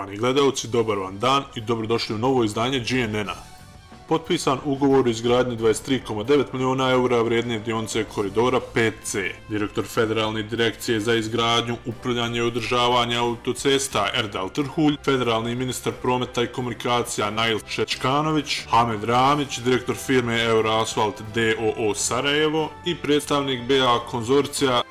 Poštovani gledalci, dobar vam dan i dobrodošli u novo izdanje GNN-a. Potpisan ugovor o izgradnji 23,9 milijuna eura vrijedne dionice koridora 5C. Direktor Federalne direkcije za izgradnju, upravljanje i održavanje autocesta Erdal Trhulj, federalni ministar prometa i komunikacija Nail Šečkanović, Hamed Ramić, direktor firme Euroasfalt d.o.o. Sarajevo i predstavnik BA konzorcija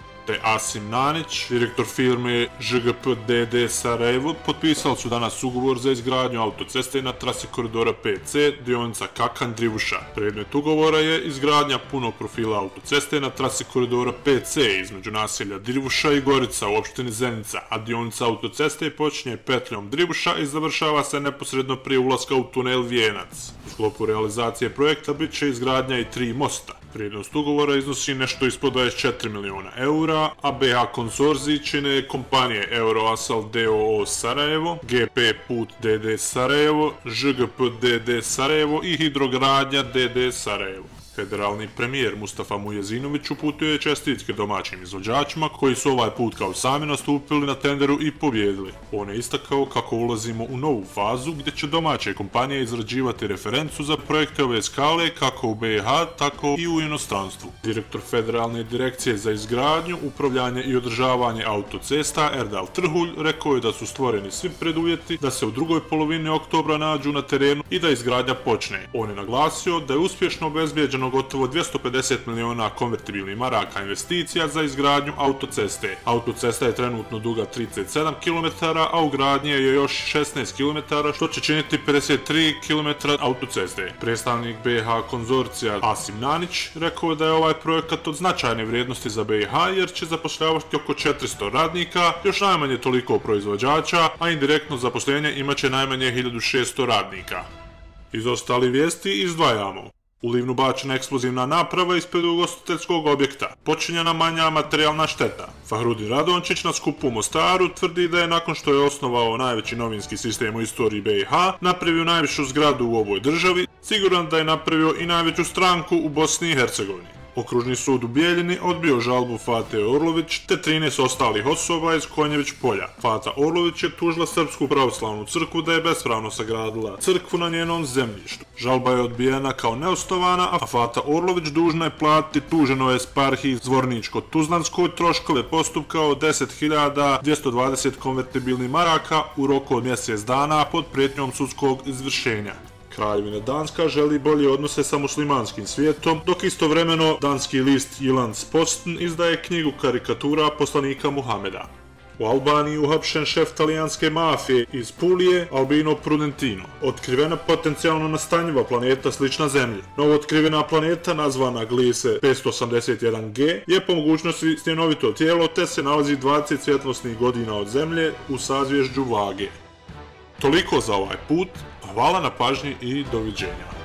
Asim Nanić, direktor firme ŽGP d.d. Sarajevo, potpisali su danas ugovor za izgradnju autoceste na trasi koridora 5C, dionica Kakan-Drivuša. Predmet ugovora je izgradnja punog profila autoceste na trasi koridora 5C između naselja Drivuša i Gorica u opštini Zenica, a dionica autoceste počinje petljom Drivuša i završava se neposredno prije ulaska u tunel Vijenac. U sklopu realizacije projekta bit će izgradnja i 3 mosta. Vrijednost ugovora iznosi nešto ispod 24 milijuna eura, a BH konzorcij čine kompanije Euroasfalt d.o.o. Sarajevo, GP Put d.d. Sarajevo, ŽGP d.d. Sarajevo i Hidrogradnja d.d. Sarajevo. Federalni premijer Mustafa Mujezinović uputio je čestitke domaćim izvođačima koji su ovaj put kao sami nastupili na tenderu i pobjedili. On je istakao kako ulazimo u novu fazu gdje će domaće kompanije izrađivati referencu za projekte ove skale kako u BiH, tako i u inostranstvu. Direktor Federalne direkcije za izgradnju, upravljanje i održavanje autocesta Erdal Trhulj rekao je da su stvoreni svi preduvjeti da se u drugoj polovini oktobra nađu na terenu i da izgradnja počne. On je naglasio da je uspješno obezbijeđeno gotovo 250 miliona konvertibilnih maraka investicija za izgradnju autoceste. Autocesta je trenutno duga 37 km, a u gradnji je još 16 km, što će činiti 53 km autoceste. Predstavnik BH konzorcija Asim Nanić rekao je da je ovaj projekat od značajne vrijednosti za BiH jer će zapošljavati oko 400 radnika, još najmanje toliko proizvođača, a indirektno zaposlenje imaće najmanje 1600 radnika. Iz ostalih vijesti izdvajamo: u Livnu bačena eksplozivna naprava ispred ugostiteljskog objekta. Počinjena manja materijalna šteta. Fahrudin Radončić na skupu u Mostaru tvrdi da je nakon što je osnovao najveći novinski sistem u istoriji BiH, napravio najvišu zgradu u ovoj državi, siguran da je napravio i najveću stranku u Bosni i Hercegovini. Okružni sud u Bijeljini odbio žalbu Fate Orlović te 13 ostalih osoba iz Konjević polja. Fata Orlović je tužila Srpsku pravoslavnu crkvu da je bespravno sagradila crkvu na njenom zemljištu. Žalba je odbijena kao neosnovana, a Fata Orlović dužna je platiti tuženoj eparhiji Zvorničko-Tuzlanskoj troškove postupka od 10.220 konvertibilnih maraka u roku od mjesec dana pod prijetnjom sudskog izvršenja. Kraljevina Danska želi bolje odnose sa muslimanskim svijetom, dok istovremeno danski list Jyllands-Posten izdaje knjigu karikatura poslanika Muhameda. U Albaniji uhapšen šef talijanske mafije iz Pulije, Albino Prudentino. Otkrivena potencijalno nastanjiva planeta slična Zemlji. Novootkrivena planeta, nazvana Gliese 581G, je po mogućnosti stjenovito tijelo te se nalazi 20 svjetlosnih godina od Zemlje u sazvježđu Vage. Toliko za ovaj put. Hvala na pažnji i doviđenja.